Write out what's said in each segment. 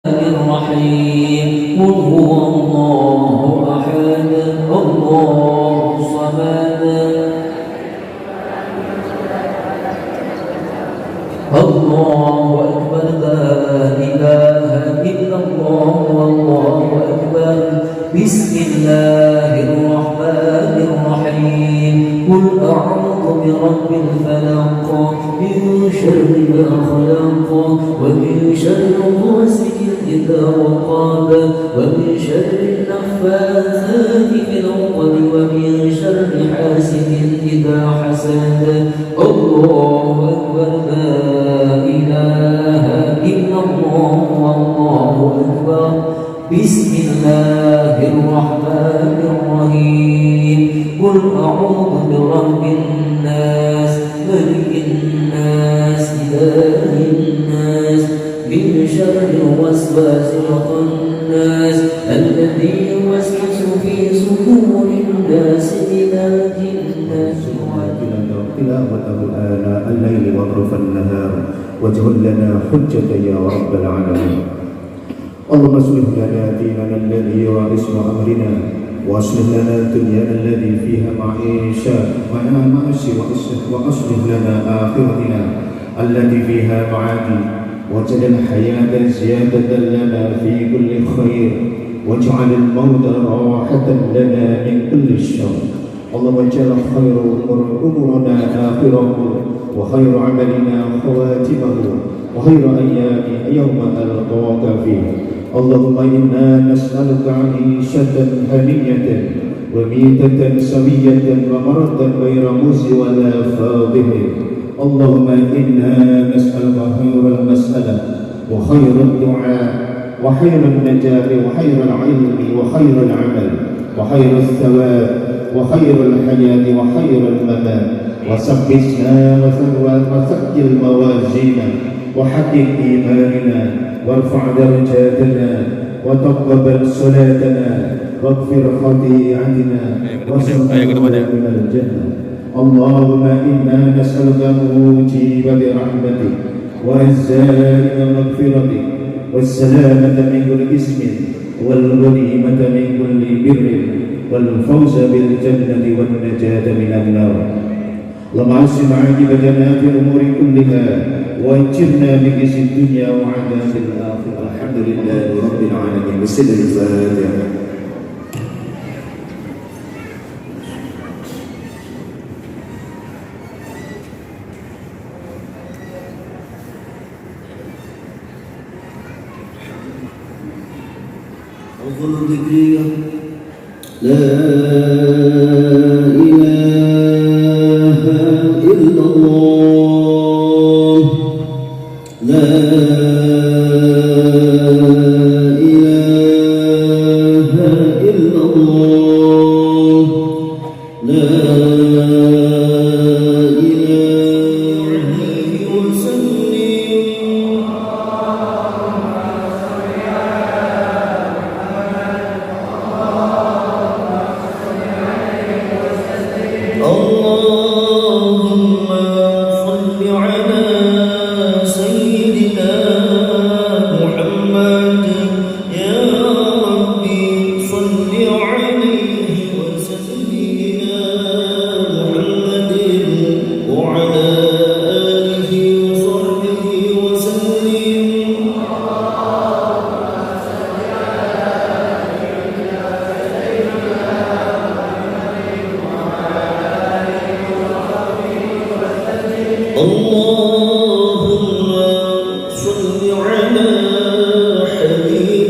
الرحيم قل هو الله أحد الله الصمد الله أكبر لا إله إلا الله والله أكبر بسم الله الرحمن الرحيم قل أعوذ برب الفلق من شر ما خلق ومن شر غاسق إذا وقب ومن شر النفاثات في العقد ومن شر حاسد إذا حسد الله أكبر لا إله إلا الله والله أكبر بسم الله الرحمن الرحيم قل أعوذ برب الناس ملك الناس إله الناس من شر الوسواس الخناس الذي يوسوس في صدور الناس من الجنة تلاوته آناء الليل وأطراف النهار واجعل لنا حجة يا رب العالمين. اللهم اصلح لنا ديننا الذي هو عصمة أمرنا واصلح لنا دنيانا الذي فيها معيشة معاش واصلح لنا آخرتنا التي فيها معادي واجعل الحياة زيادة لنا في كل خير واجعل الموت راحة لنا من كل شر. اللهم اجعل خير أمورنا آخره وخير عملنا خواتمه وخير أيام يوم ألقاك فيه. اللهم إنا نسألك عيشة هنية وميتة سوية ومرضا غير مزي ولا فاضح. اللهم إنا نسألك خير المسألة وخير الدعاء وخير النجاة وخير العلم وخير العمل وخير الثواب وخير الحياة وخير الممات وثبتنا وثقل موازينا وحقق إيماننا وارفع درجاتنا وتقبل صلاتنا واغفر خطيئتنا وسلمنا من الجنة. اللهم إنا نسألك موجبات رحمتك وعزائم مغفرتك والسلامة من كل إثم والغنيمة من كل بر والفوز بالجنة والنجاة من النار. اللهم عصم عاقبتنا في الأمور كلها واجرنا من خزي الدنيا وعذاب الآخرة. الحمد لله رب العالمين. بسم الفاتحة. أفضل الذكر لا إله إلا الله لا إله إلا الله لا اللهم صل على حبيبك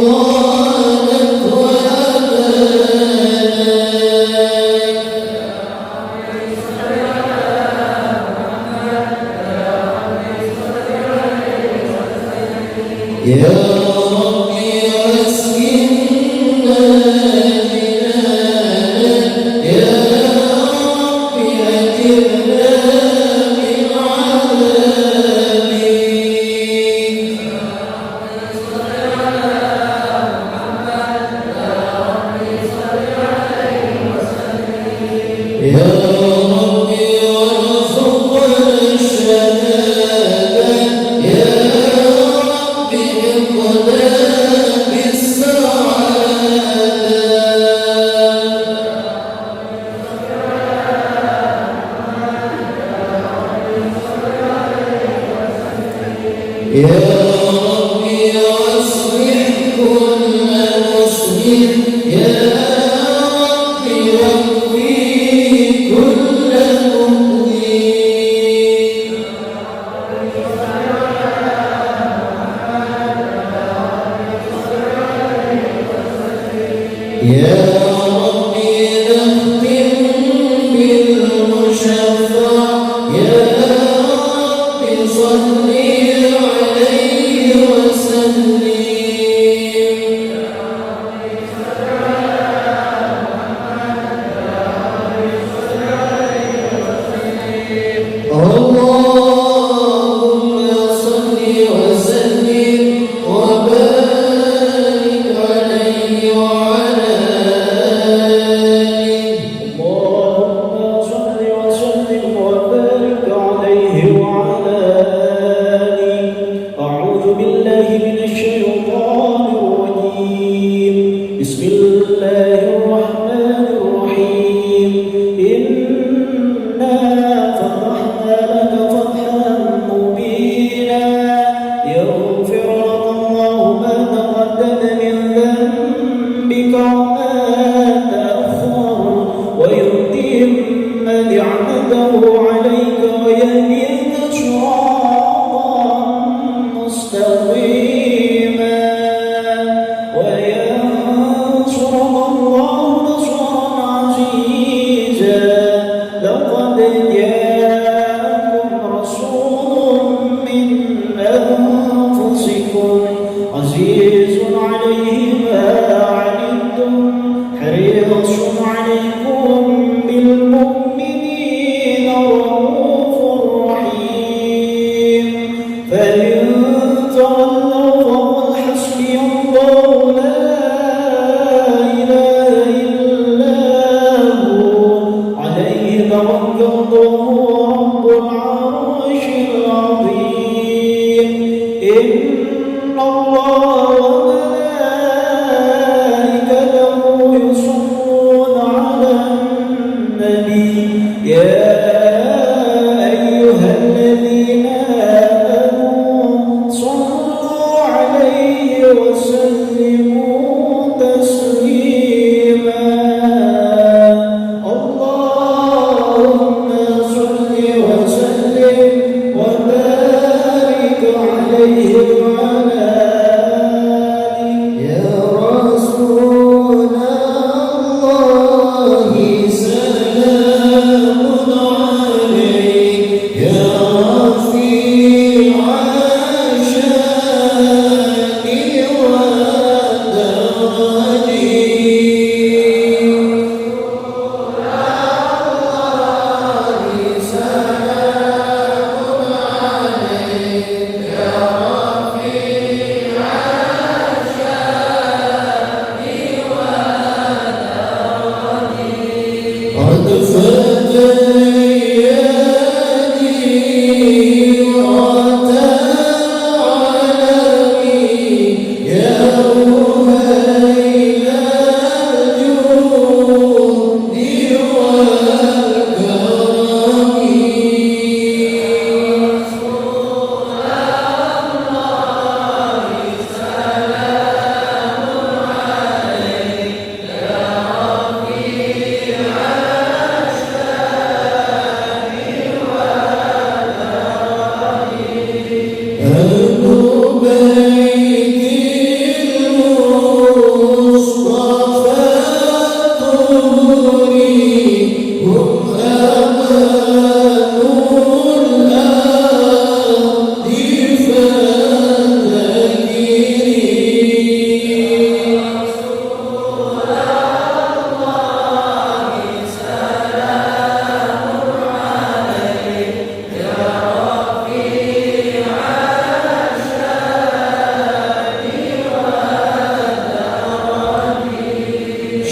أهل بيت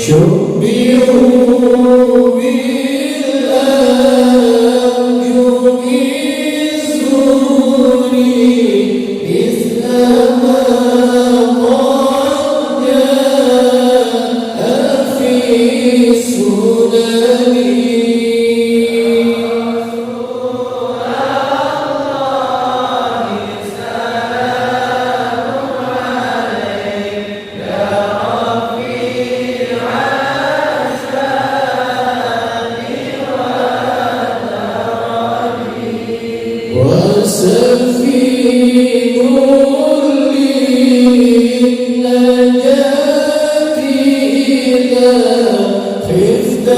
شبهوا بالأنجم الزهري مثل ما قد جاء في السنن وسفين للنجاة إذا خفت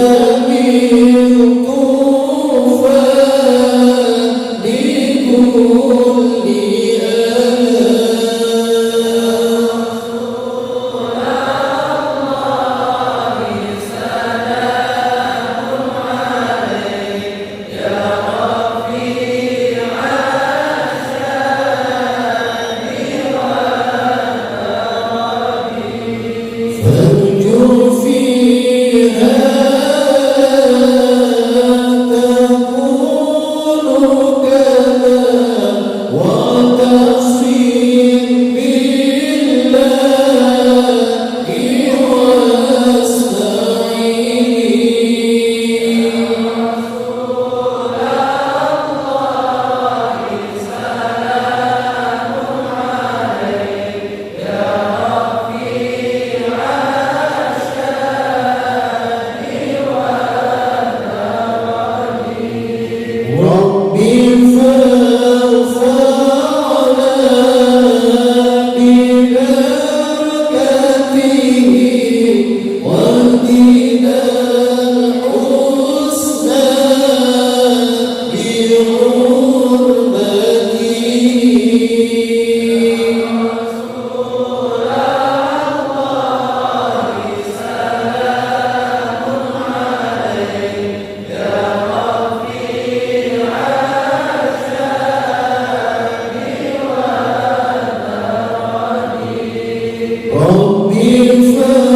من طوفان كل فارجو فيها تقول كذا وتصير بالله واستعين ربي فارفعنا ببركته واهدنا الحسنى بحرمته ربي فارفعنا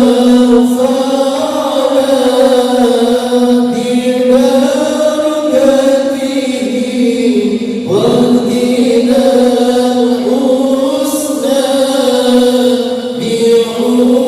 ببركته واهدنا الحسنى بحرمته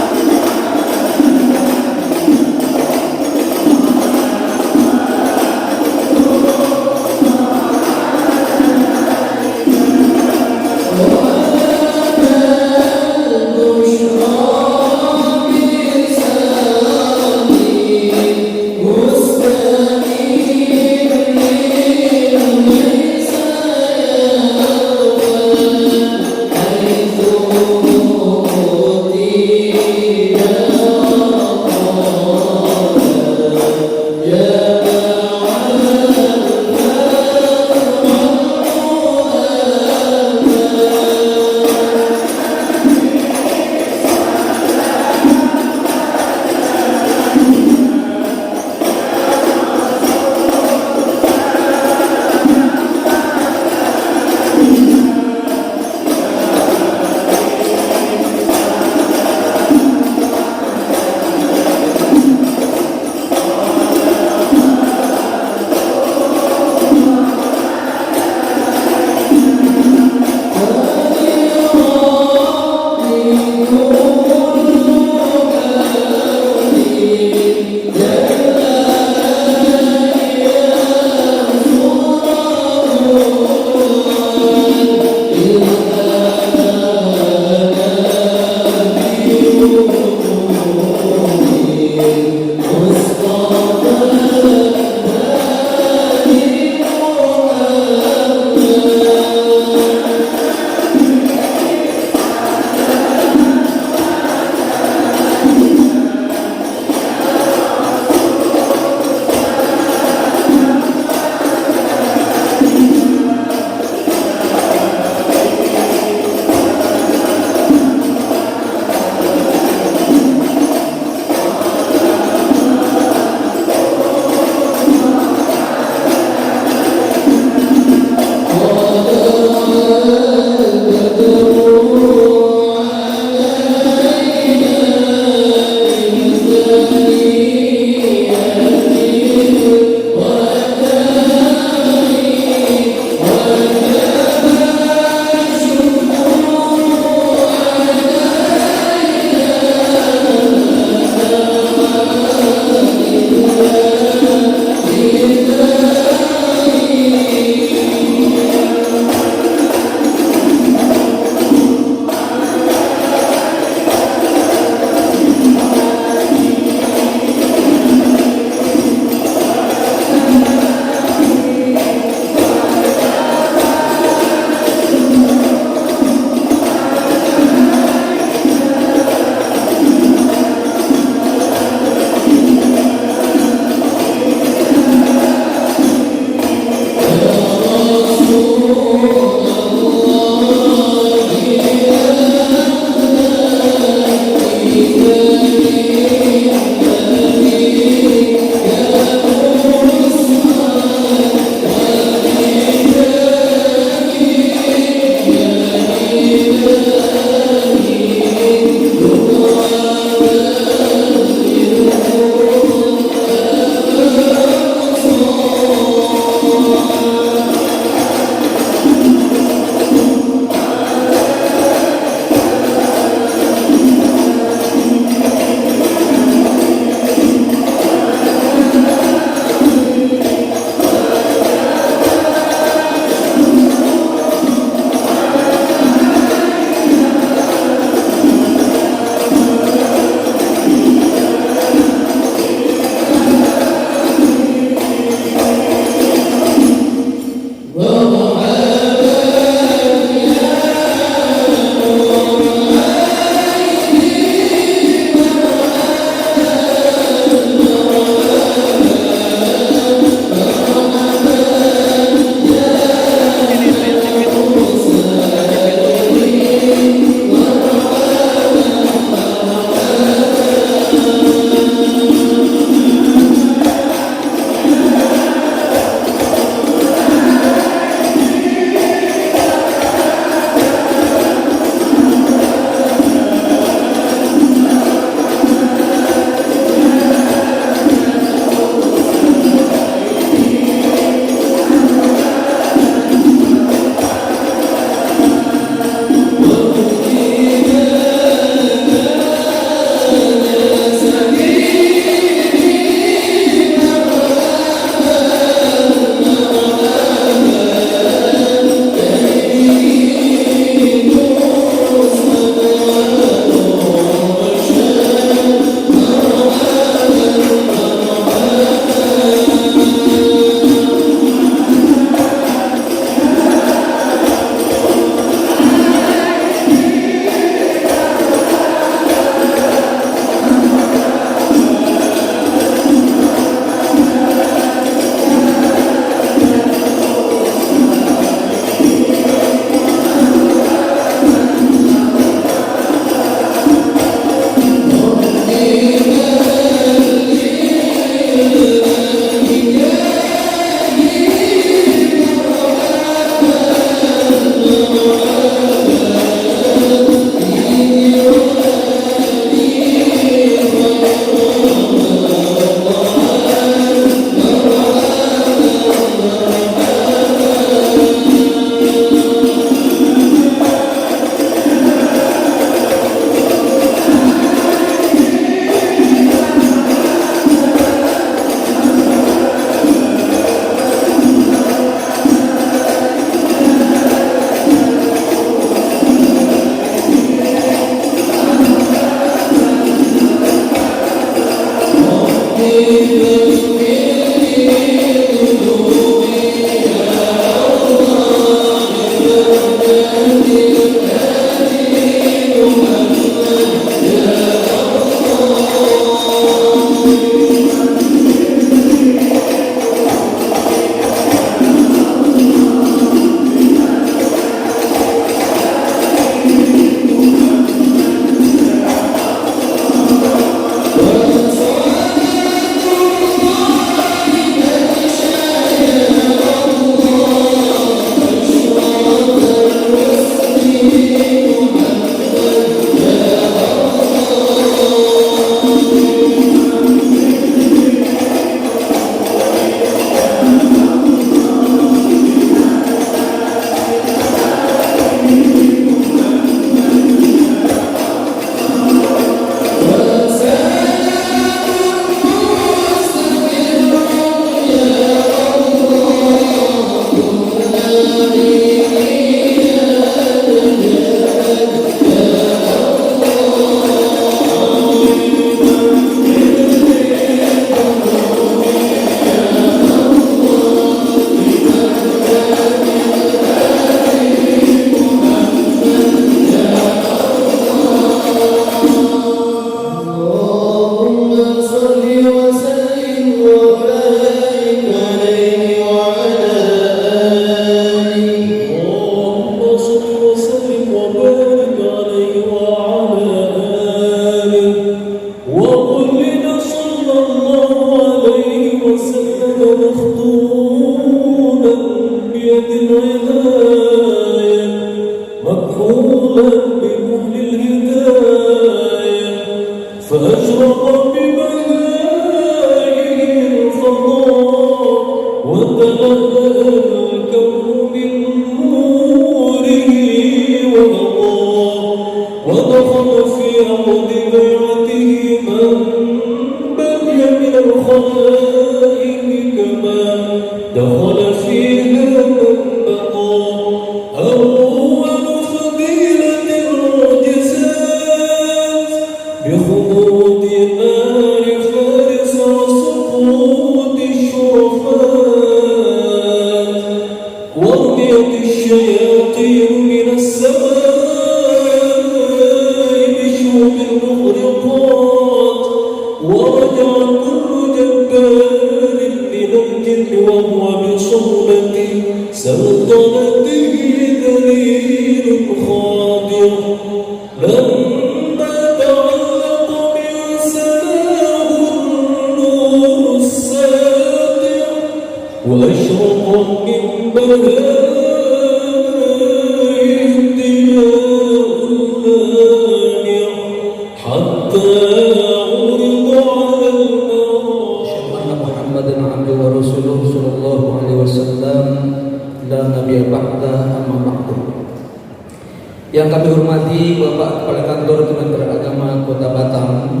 Yang kami hormati Bapak Kepala Kantor Kementerian Agama Kota Batam,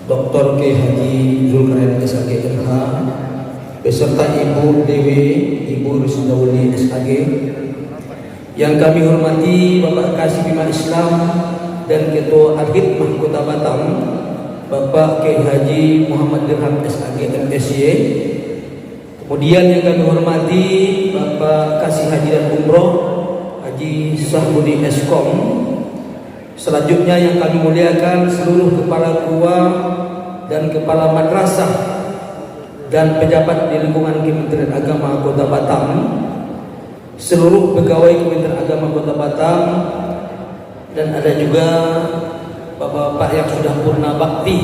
Dr. K. Haji Zulkarnain SAG MH, beserta Ibu Dewi, Ibu Rusdauli SAG. Yang kami hormati Bapak Kasih Bima Islam dan Ketua Al-Hikmah Kota Batam, Bapak K. Haji Muhammad Dirham SAG MSY. Kemudian yang kami hormati Bapak Kasih Haji dan Umroh Haji Sahbudi Eskom. Selanjutnya yang kami muliakan seluruh kepala KUA dan kepala madrasah dan pejabat di lingkungan Kementerian Agama Kota Batam, seluruh pegawai Kementerian Agama Kota Batam, dan ada juga bapak-bapak yang sudah purna bakti.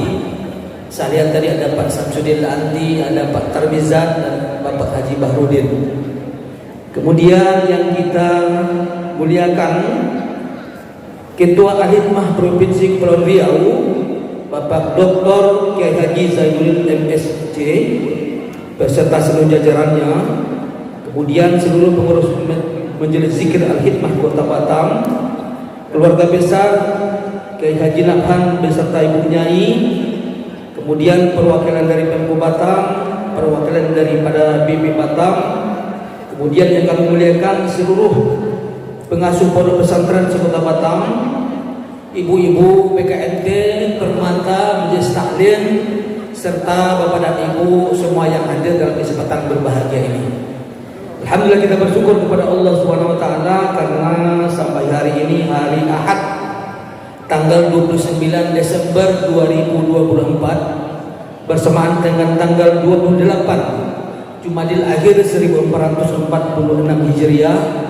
Saya lihat tadi ada Pak Samsudin Lanti, ada Pak Tarbizat dan Bapak Haji Bahrudin. Kemudian yang kita muliakan Ketua Al-Hikmah Provinsi Kepulauan Riau, Bapak Dr. Kiai Haji Zainuddin MSc beserta seluruh jajarannya. Kemudian seluruh pengurus Majelis Zikir Al-Hikmah Kota Batam, keluarga besar Kiai Haji Nabhan beserta Ibu Nyai, kemudian perwakilan dari Pemko Batam, perwakilan daripada BP Batam, kemudian yang kami muliakan seluruh pengasuh pondok pesantren sekota Batam, ibu-ibu PKNT, permata, majelis taklim, serta bapak dan ibu semua yang hadir dalam kesempatan berbahagia ini. Alhamdulillah kita bersyukur kepada Allah Subhanahu wa taala karena sampai hari ini hari Ahad tanggal 29 Desember 2024 bersamaan dengan tanggal 28 Jumadil Akhir 1446 Hijriah.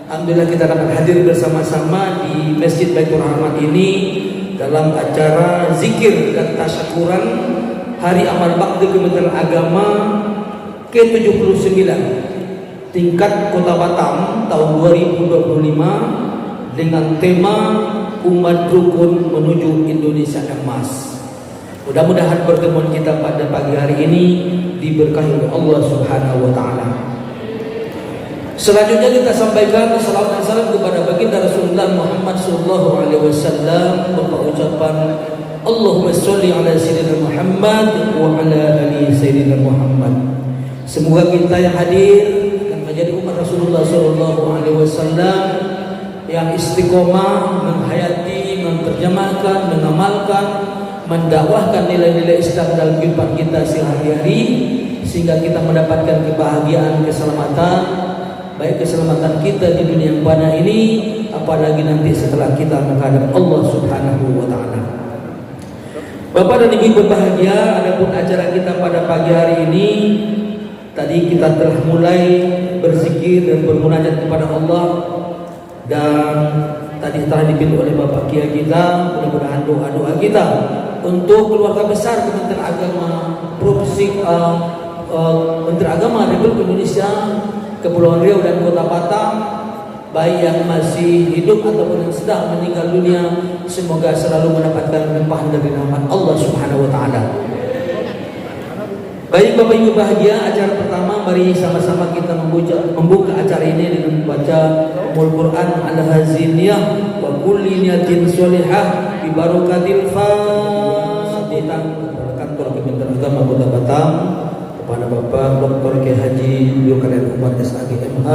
Alhamdulillah kita dapat hadir bersama-sama di Masjid Baitur Rahmat ini dalam acara zikir dan tasyakuran Hari Amal Bakti Kementerian Agama ke-79 tingkat Kota Batam tahun 2025 dengan tema Umat Rukun Menuju Indonesia Emas. Mudah-mudahan pertemuan kita pada pagi hari ini diberkahi oleh Allah Subhanahu wa taala. Selanjutnya kita sampaikan salawat dan salam kepada baginda Rasulullah Muhammad sallallahu alaihi wasallam berupa ucapan Allahumma sholli ala sayyidina Muhammad wa ala ali sayyidina Muhammad. Semoga kita yang hadir dan menjadi umat Rasulullah sallallahu alaihi wasallam yang istiqomah menghayati, menerjemahkan, mengamalkan, mendakwahkan nilai-nilai Islam dalam kehidupan kita sehari-hari sehingga kita mendapatkan kebahagiaan, keselamatan, baik keselamatan kita di dunia yang fana ini apalagi nanti setelah kita menghadap Allah Subhanahu wa taala. Bapak dan Ibu berbahagia, adapun acara kita pada pagi hari ini tadi kita telah mulai berzikir dan bermunajat kepada Allah dan tadi telah dipimpin oleh Bapak Kiai kita. Mudah-mudahan doa-doa kita untuk keluarga besar Kementerian Agama Provinsi Menteri Agama Republik Indonesia Kepulauan Riau dan Kota Batam, baik yang masih hidup ataupun yang sedang meninggal dunia, semoga selalu mendapatkan limpahan dari rahmat Allah Subhanahu wa taala. Baik Bapak Ibu bahagia, acara pertama mari sama-sama kita membuka acara ini dengan membaca Al-Quran Al-Haziniyah wa kulli niyatin sholihah bi barakatil Fatihah. Kantor Kementerian Agama Kota Batam, kepada Bapak Dr. K. Haji Zulkarnain Umar SAG MH,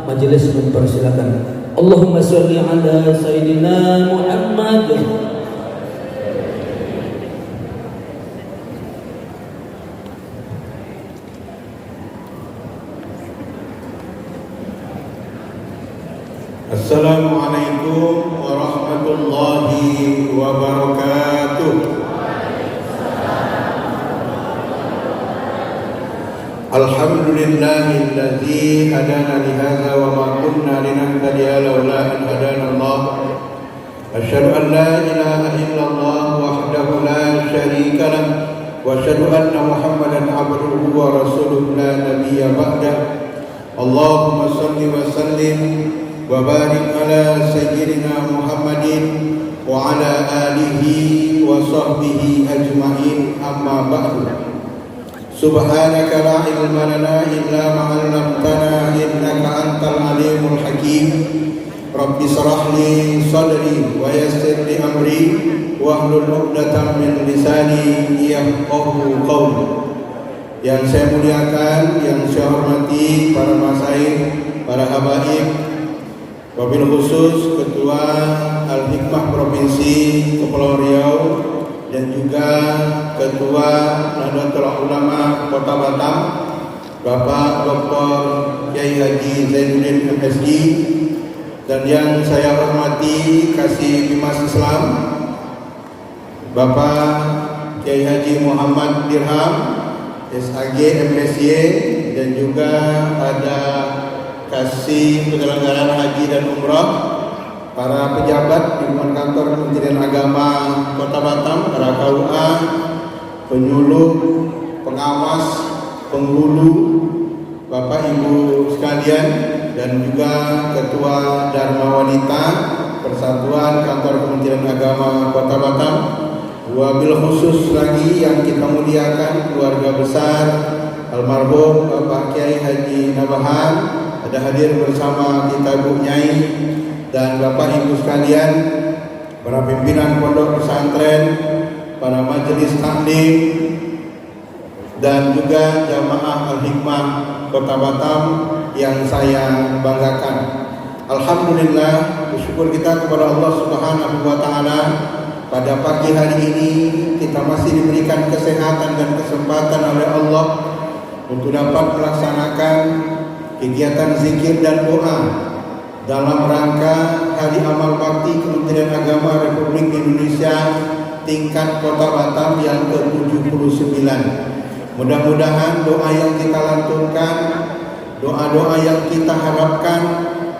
majelis mempersilakan. Allahumma sholli ala sayyidina Muhammad. Assalamualaikum warahmatullahi wabarakatuh. Alhamdulillahilladzi hadana li hadza wa ma kunna linahtadiya laula an hadana Allah. Asyhadu an la ilaha illallah wahdahu la syarika lah wa asyhadu anna Muhammadan abduhu wa rasuluhu la nabiyya ba'dah. Allahumma salli wa sallim wa barik ala sayyidina Muhammadin wa ala alihi wa sahbihi ajma'in, amma ba'du. Subhanaka la ilma lana illa ma 'allamtana innaka antal alimul hakim. Rabbi shrah li sadri wa yassir li amri wahlul 'uqdatam min lisani yafqahu qawli. Yang saya muliakan, yang saya hormati para masyayikh, para habaib, wabil khusus Ketua Al-Hikmah Provinsi Kepulauan Riau dan juga Ketua Nahdlatul Ulama Kota Batam, Bapak Dr. Kiai Haji Zainuddin MSD, dan yang saya hormati Kasih Bimas Islam Bapak Kiai Haji Muhammad Dirham SAG MSY, dan juga ada Kasih Penyelenggaraan Haji dan Umrah, para pejabat di kantor Kementerian Agama Kota Batam, para KUA, penyuluh, pengawas, penghulu, Bapak Ibu sekalian, dan juga Ketua Dharma Wanita Persatuan Kantor Kementerian Agama Kota Batam. Wabil khusus lagi yang kita muliakan keluarga besar almarhum Bapak Kiai Haji Nabahan, ada hadir bersama kita Bu Nyai dan Bapak Ibu sekalian, para pimpinan pondok pesantren, para majelis taklim, dan juga jamaah Al-Hikmah Kota Batam yang saya banggakan. Alhamdulillah, bersyukur kita kepada Allah Subhanahu wa taala. Pada pagi hari ini kita masih diberikan kesehatan dan kesempatan oleh Allah untuk dapat melaksanakan kegiatan zikir dan doa dalam rangka Hari Amal Bakti Kementerian Agama Republik Indonesia tingkat Kota Batam yang ke-79. Mudah-mudahan doa yang kita lantunkan, doa-doa yang kita harapkan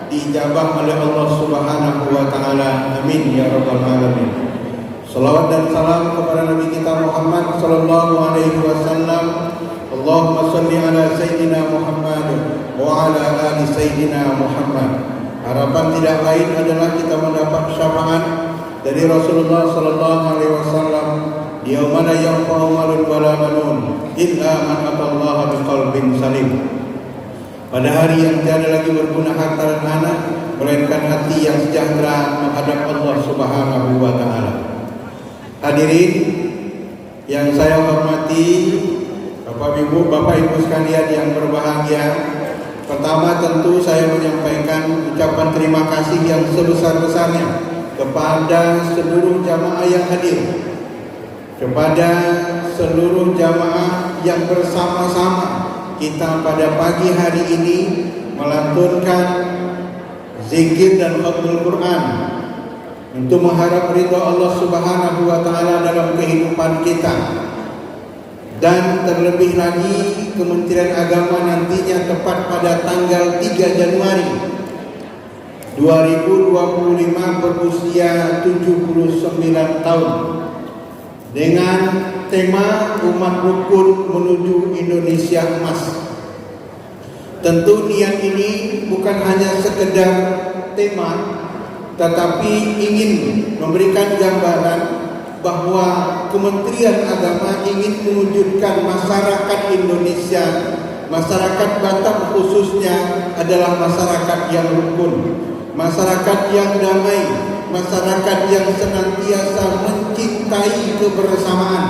diijabah oleh Allah Subhanahu wa taala. Amin ya rabbal alamin. Salawat dan salam kepada Nabi kita Muhammad sallallahu alaihi wasallam. Allahumma shalli ala sayyidina Muhammad wa ala ali sayyidina Muhammad. Harapan tidak lain adalah kita mendapat syafaat dari Rasulullah sallallahu alaihi wasallam di yauma la yanfa'u malun wala banun illa man atallaha biqalbin salim. Pada hari yang tiada lagi berguna harta dan anak melainkan hati yang sejahtera menghadap Allah Subhanahu wa taala. Hadirin yang saya hormati, Bapak Ibu sekalian yang berbahagia. Pertama tentu saya menyampaikan ucapan terima kasih yang sebesar-besarnya kepada seluruh jamaah yang hadir, kepada seluruh jamaah yang bersama-sama kita pada pagi hari ini melantunkan zikir dan khatmul Quran untuk mengharap ridha Allah Subhanahu wa taala dalam kehidupan kita. Dan terlebih lagi Kementerian Agama nantinya tepat pada tanggal 3 Januari 2025 berusia 79 tahun dengan tema Umat Rukun Menuju Indonesia Emas. Tentu niat ini bukan hanya sekedar tema, tetapi ingin memberikan gambaran bahwa Kementerian Agama ingin mewujudkan masyarakat Indonesia, masyarakat Batam khususnya adalah masyarakat yang rukun, masyarakat yang damai, masyarakat yang senantiasa mencintai kebersamaan,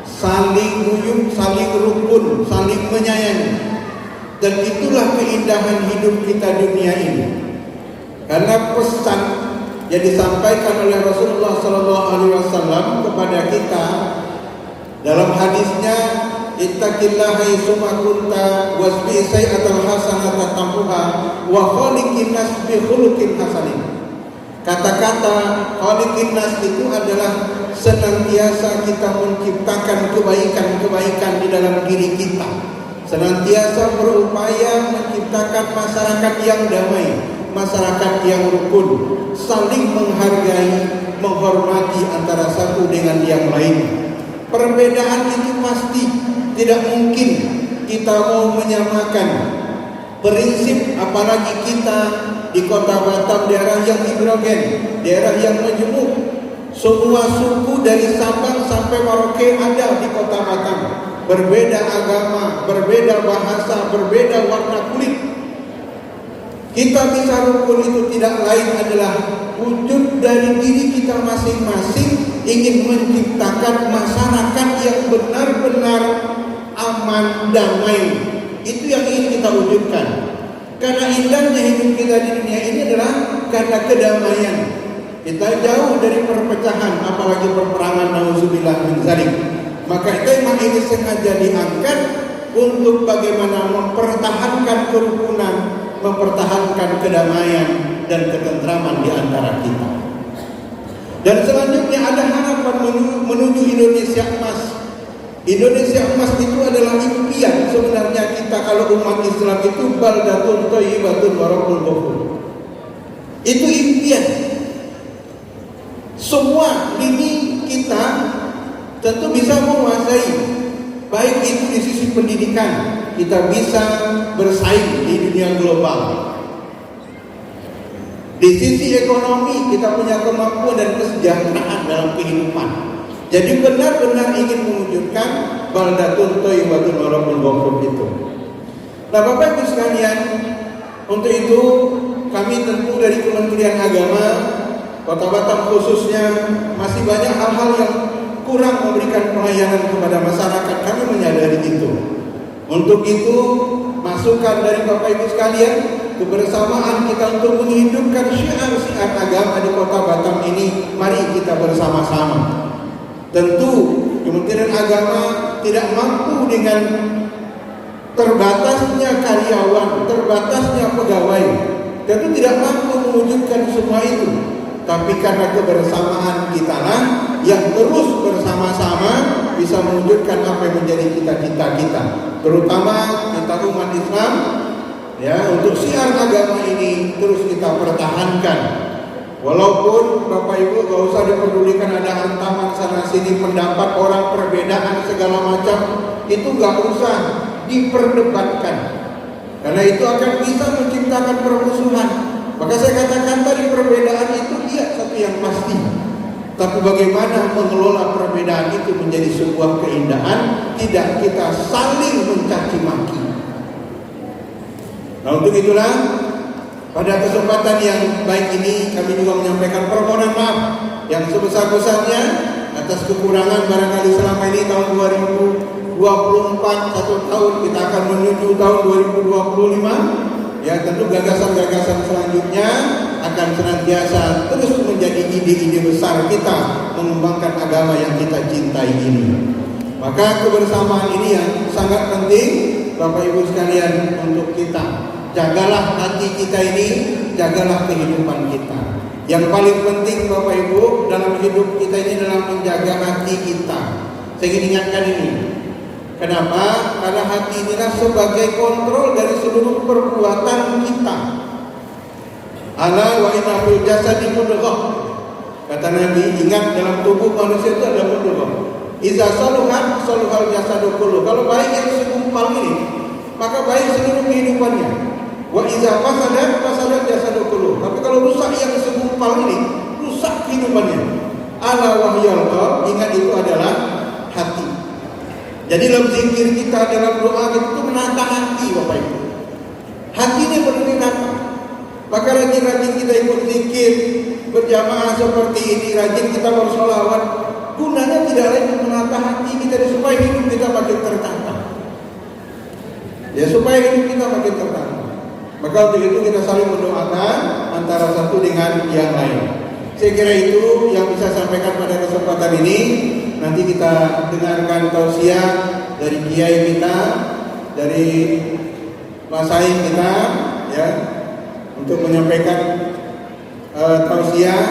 saling guyup, saling rukun, saling menyayangi. Dan itulah keindahan hidup kita dunia ini. Karena pesan yang disampaikan oleh Rasulullah SAW kepada kita dalam hadisnya, ittaqillaha haitsuma kunta wasbi sayyi'atal hasanata tamhuha wa khaliqin nas bi khuluqin hasanin. Kata-kata khaliqin nas itu adalah senantiasa kita menciptakan kebaikan-kebaikan di dalam diri kita, senantiasa berupaya menciptakan masyarakat yang damai, masyarakat yang rukun, saling menghargai, menghormati antara satu dengan yang lain. Perbedaan itu pasti tidak mungkin kita mau menyamakan, prinsip, apalagi kita di kota Batam, daerah yang hidrogen, daerah yang majemuk. Semua suku dari Sabang sampai Merauke ada di kota Batam. Berbeda agama, berbeda bahasa, berbeda warna kulit. Kita bisa rukun itu tidak lain adalah wujud dari diri kita masing-masing ingin menciptakan masyarakat yang benar-benar aman, damai. Itu yang ingin kita wujudkan. Karena indahnya hidup kita di dunia ini adalah karena kedamaian. Kita jauh dari perpecahan, apalagi perperangan, nauzubillah min dzalik. Maka tema ini sengaja diangkat untuk bagaimana mempertahankan kerukunan, mempertahankan kedamaian dan ketentraman di antara kita. Dan selanjutnya ada harapan menuju Indonesia emas. Indonesia emas itu adalah impian sebenarnya kita kalau umat Islam itu baldatun thayyibatun wa rabbul ghafur. Itu impian. Semua lini kita tentu bisa menguasai, baik itu di sisi pendidikan, kita bisa bersaing di dunia global. Di sisi ekonomi kita punya kemampuan dan kesejahteraan dalam kehidupan. Jadi benar-benar ingin mewujudkan baldatun thayyibatun wa rabbul ghafur itu. Nah, Bapak Ibu sekalian, untuk itu kami tentu dari Kementerian Agama Kota Batam khususnya masih banyak hal-hal yang kurang memberikan pelayanan kepada masyarakat. Kami menyadari itu. Untuk itu, masukan dari Bapak Ibu sekalian, kebersamaan kita untuk menghidupkan syiar-syiar agama di Kota Batam ini, mari kita bersama-sama. Tentu Kementerian Agama tidak mampu dengan terbatasnya karyawan, terbatasnya pegawai. Tentu tidak mampu mewujudkan semua itu. Tapi karena kebersamaan kita lah yang terus bersama-sama bisa mewujudkan apa yang menjadi cita-cita kita, terutama kita umat Islam, ya, untuk syiar agama ini terus kita pertahankan. Walaupun Bapak Ibu gak usah diperdulikan ada hantaman sana sini pendapat orang, perbedaan segala macam, itu gak usah diperdebatkan, karena itu akan bisa menciptakan permusuhan. Maka saya katakan tadi, perbedaan itu iya satu yang pasti, tapi bagaimana mengelola perbedaan itu menjadi sebuah keindahan, tidak kita saling mencaci maki. Nah, untuk itulah pada kesempatan yang baik ini kami juga menyampaikan permohonan maaf yang sebesar-besarnya atas kekurangan barangkali selama ini. Tahun 2024 satu tahun, kita akan menuju tahun 2025. Ya, tentu gagasan-gagasan selanjutnya akan senantiasa terus menjadi ide-ide besar kita mengembangkan agama yang kita cintai ini. Maka kebersamaan ini yang sangat penting Bapak Ibu sekalian untuk kita. Jagalah hati kita ini, jagalah kehidupan kita. Yang paling penting Bapak Ibu dalam hidup kita ini adalah menjaga hati kita. Saya ingin ingatkan ini. Kenapa? Karena hati inilah sebagai kontrol dari seluruh perbuatan kita. Ala wa inna fil jasadi mudghah. Kata Nabi, ingat dalam tubuh manusia itu ada mudghah. Iza saluhat saluhal jasadu kullu. Kalau baik yang segumpal ini, maka baik seluruh kehidupannya. Wa iza fasadat fasadat jasadu kullu. Tapi kalau rusak yang segumpal ini, rusak kehidupannya. Ala wahyal qalb, ingat itu adalah hati. Jadi dalam zikir kita, dalam doa kita itu menata hati Bapak Ibu. Hati ini perlu ditata. Maka rajin-rajin kita ikut zikir berjamaah seperti ini, rajin kita bersolawat. Gunanya tidak lain menata hati kita supaya hidup kita makin tertata. Ya, supaya hidup kita makin tertata. Maka untuk itu kita saling mendoakan antara satu dengan yang lain. Saya kira itu yang bisa sampaikan pada kesempatan ini. Nanti kita dengarkan tausiah dari kiai kita, dari masaih kita, ya, untuk menyampaikan tausiah.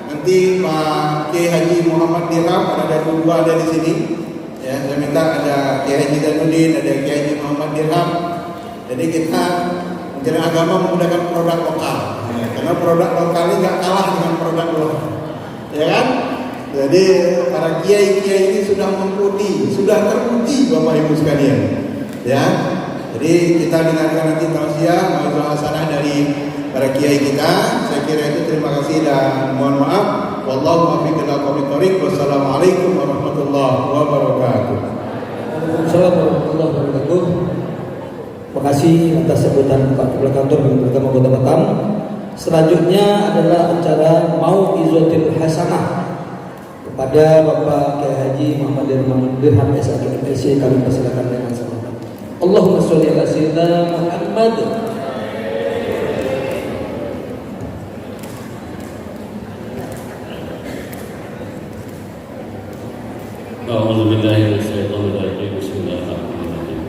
Nanti Pak Kiai Haji Muhammad Dirham, ada dua ada di sini. Ya, saya minta ada Kiai Haji Zainuddin, ada Kiai Haji Muhammad Dirham. Jadi kita Kementerian Agama menggunakan produk lokal, ya, karena produk lokal ini nggak kalah dengan produk lokal, ya kan? Jadi para kiai-kiai ini sudah teruji Bapak Ibu sekalian, ya. Jadi kita dengarkan nanti tausiah mau'izah hasanah dari para kiai kita. Saya kira itu, terima kasih dan mohon maaf. Wallahu muwaffiq ila aqwamit thoriq. Wassalamualaikum warahmatullahi wabarakatuh. Waalaikumsalam warahmatullahi wabarakatuh. Terima kasih atas sambutan Pak Kepala Kantor Bidang Agama Kota Batam. Selanjutnya adalah acara Mau'izatul Hasanah kepada Bapak Kiai Haji Muhammad Dirham SAG MSc. Kami persilakan dengan sama. Allahumma sholli ala sayyidina Muhammad. Bismillahirrahmanirrahim.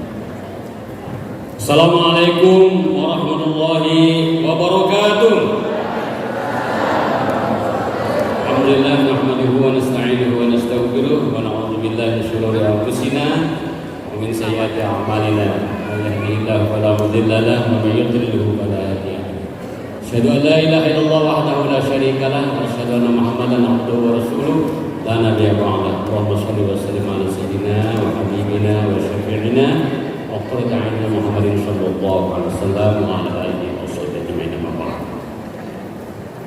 Assalamualaikum warahmatullahi wabarakatuh. Alhamdulillah nahmaduhu wa nasta'inuhu wa nastaghfiruh wa na'udzu billahi min shururi anfusina wa min sayyiati a'malina. Man yahdihillahu fala mudilla lahu wa man yudlilhu fala hadiya lahu. Asyhadu an la ilaha illallah wahdahu la syarika lahu wa asyhadu anna Muhammadan abduhu wa rasuluh. La nabiyya ba'da. Allahumma shalli wa sallim ala sayyidina wa habibina wa syafi'ina wa qurrati a'yunina Muhammadin sallallahu alaihi wasallam wa ala alihi wa sahbihi ajma'in.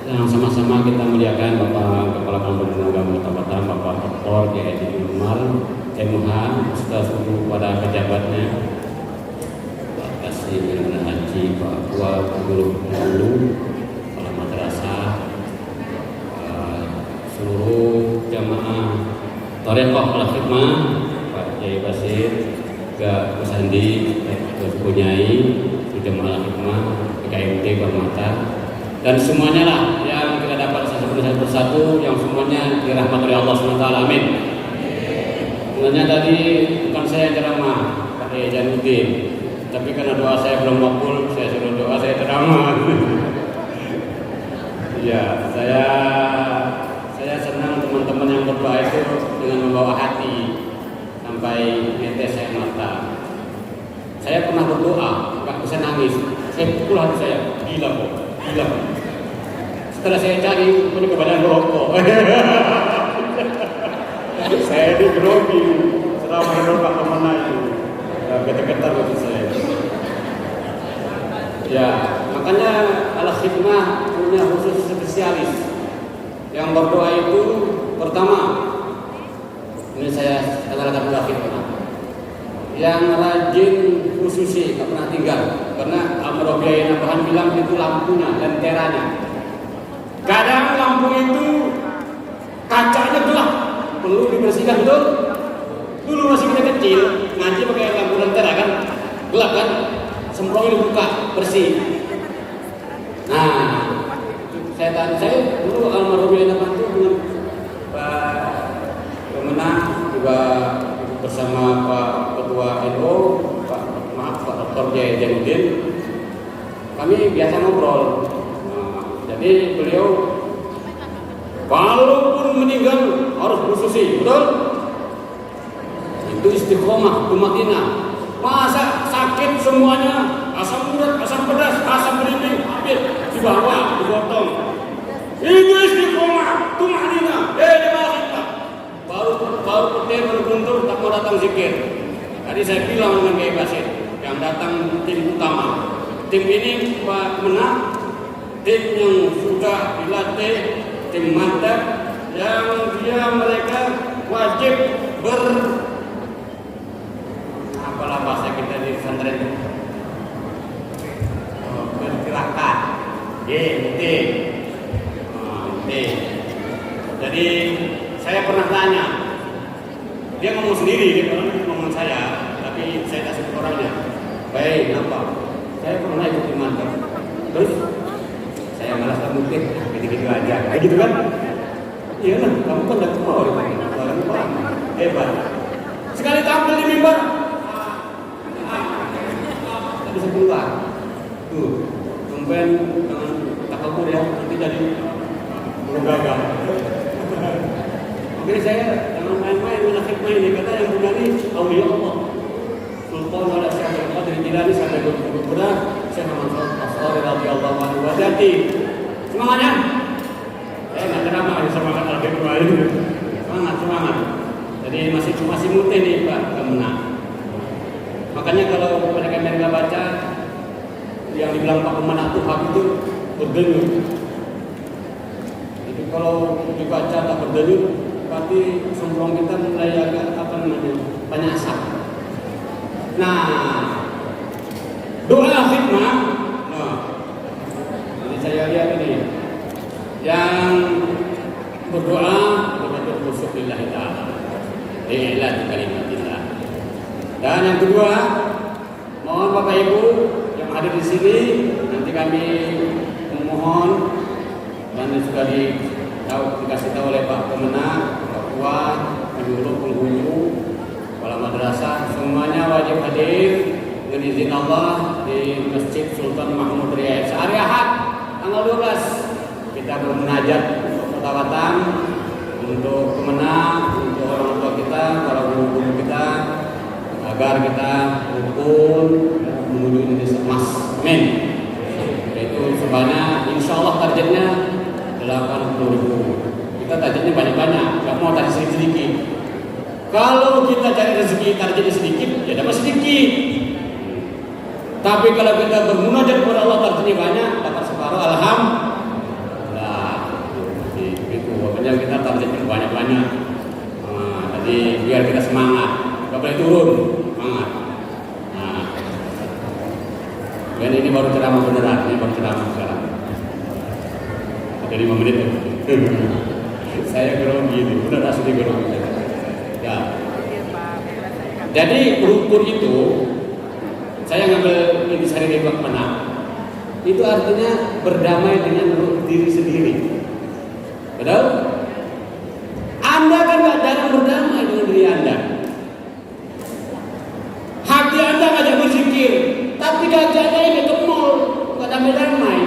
Yang sama-sama kita muliakan Bapak Kepala Kantor Bidang Agama Kota Batam, Bapak Dr. Kiai Haji Umar MH, Ustaz Guru pada pejabatnya, Pak Kasih Bin Haji, Pak Tua Guru Guru, Kepala Madrasah, seluruh jamaah Thariqah Al-Khidmah, Pak Kiai Basir, juga Mas Andi, Gus Bunyai, jamaah Al-Khidmah, PKMT Permata, dan semuanya lah yang kita dapat satu persatu, yang semuanya dirahmati oleh Allah SWT. Amin. Sebenarnya tadi bukan saya ceramah, Pak Kiai Jainuddin, tapi karena doa saya belum makbul, saya suruh doa saya ceramah. Ya, saya senang teman-teman yang berdoa itu dengan membawa hati sampai netes air mata. Saya pernah berdoa, nggak bisa nangis. Saya pukul hati saya, gila kok, gila. Setelah saya cari, punya kebadan rokok. Saya digrogi selama berdoa kemana itu, getar-getar hati saya. Ya, makanya Al-Khidmah punya khusus spesialis yang berdoa itu. Pertama, ini saya katakan Al-Khidmah yang rajin khususi, nggak pernah tinggal, karena Amr Biaya Nabahan bilang itu lampunya, lenteranya. Kadang lampu itu kacanya gelap, perlu dibersihkan, betul? Dulu masih kita kecil ngaji pakai lampu lentera kan, gelap kan, semprongnya dibuka bersih. Nah, saya dulu almarhum Biaya Nabahan itu dengan Pak Kemenang juga bersama Pak Ketua NU, Pak Dr. Kiai Jainuddin, kami biasa ngobrol. Jadi beliau walaupun meninggal harus khususi, betul? Itu istiqomah, tumakinah. Masa sakit semuanya, asam urat, asam pedas, asam berimbing, habis dibawa, dipotong. Itu istiqomah, tumakinah. Baru petir berguntur tak mau datang zikir. Tadi saya bilang dengan Kiai Basir, yang datang tim utama. Tim ini Pak Menang, tim yang sudah dilatih, tim mantap, yang mereka wajib apalah bahasa kita di pesantren, bergerakan, GT. Jadi saya pernah tanya, dia ngomong sendiri, dia ngomong saya, tapi saya kasih orangnya. Baik, kenapa? Saya pernah ikut tim mantap. Terus saya malas mungkin gitu-gitu aja, kayak gitu kan? Iya lah, kamu kan udah tua orang hebat. Sekali tampil di mimbar, tak bisa keluar. Tuh, tumpen dengan takabur ya, nanti jadi gagal. Oke, saya jangan main-main dengan hikmah ini, kata yang punya ini aulia Allah. Sultan wala Syekh Qadir Jilani sampai berkurang, Syekh Muhammad Asrari radhiyallahu anhu wa jati. Semangatnya. Enggak ceramah semangat al-hikmah ini. Semangat. Jadi masih mutih nih Pak Kemenang. Makanya kalau mereka baca yang dibilang Pak Pemenang Tuhan itu berdenyut. Jadi kalau dibaca tak berdenyut, berarti semprong kita mulai agak banyak asap. Nah, doa khidmah. Nah, ini saya lihat ini yang berdoa berdoa khusyuk lillahi ta'ala, lillahi kalimatillah. Dan yang kedua, mohon Bapak Ibu yang hadir di sini, nanti kami memohon dan sudah dikasih tahu oleh Pak Pemenang, Pak Ketua, Penghulu, penghulu, kepala madrasah, semuanya wajib hadir dengan izin Allah di Masjid Sultan Mahmud Riyad sehari Ahad tanggal 12. Kita bermunajat untuk Kota Batam, untuk Pemenang, untuk orang tua kita, para guru-guru kita, agar kita rukun menuju Indonesia emas. Amin. Itu sebanyak, insya Allah targetnya 80.000. Kita targetnya banyak-banyak, nggak mau target sedikit-sedikit. Kalau kita cari rezeki targetnya sedikit, ya dapat sedikit. Tapi kalau kita bermunajat kepada Allah targetnya banyak, dapat separuh, alhamdulillah. Itu makanya kita targetnya banyak-banyak. Jadi biar kita semangat, nggak boleh turun semangat. Dan ini baru ceramah beneran, ini baru ceramah sekarang. Ada 5 menit. Saya grogi ini, benar asli grogi. Ya. Jadi rukun itu saya ngambil intisari dari Pak Pemenang. Itu artinya berdamai dengan diri sendiri. Betul? Anda kan gak jarang berdamai dengan diri Anda. Hati Anda ngajak berzikir, tapi gajahnya ini ke mall, gak damai-damai.